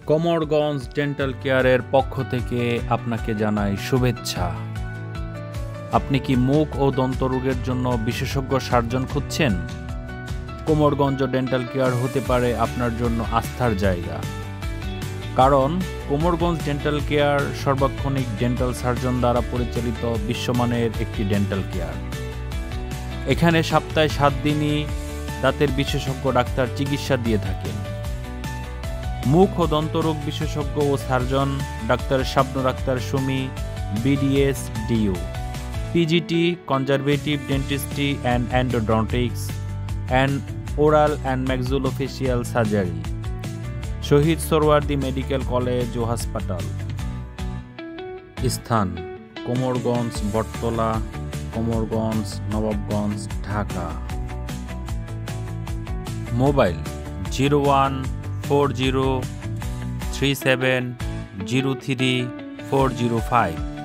Komarganj dental কেয়ারের পক্ষ থেকে আপনাকে জানাই শুভেচ্ছা। আপনি কি মুখ ও দন্তরোগের জন্য বিশেষজ্ঞ সার্জন খুঁজছেন? কোমরগঞ্জ ডেন্টাল কেয়ার হতে পারে আপনার জন্য আস্থার জায়গা। কারণ Komarganj dental care সর্বাক্ষণিক dental surgeon দ্বারা পরিচালিত বিশ্বমানের একটি ডেন্টাল কেয়ার। এখানে সপ্তাহে 7 দিনই দাঁতের বিশেষজ্ঞ ডাক্তার চিকিৎসা দিয়ে থাকেন। মুখ ও দন্তরোগ বিশেষজ্ঞ ও সার্জন ডাক্তার স্বপ্ন doctor Sumi, BDS DU, PGT conservative dentistry and endodontics and oral and maxillofacial surgery, Shaheed Suhrawardy medical college ও হাসপাতাল। স্থান: কোমরগঞ্জ, বটতলা, কোমরগঞ্জ, নবাবগঞ্জ, ঢাকা। মোবাইল 014037030405।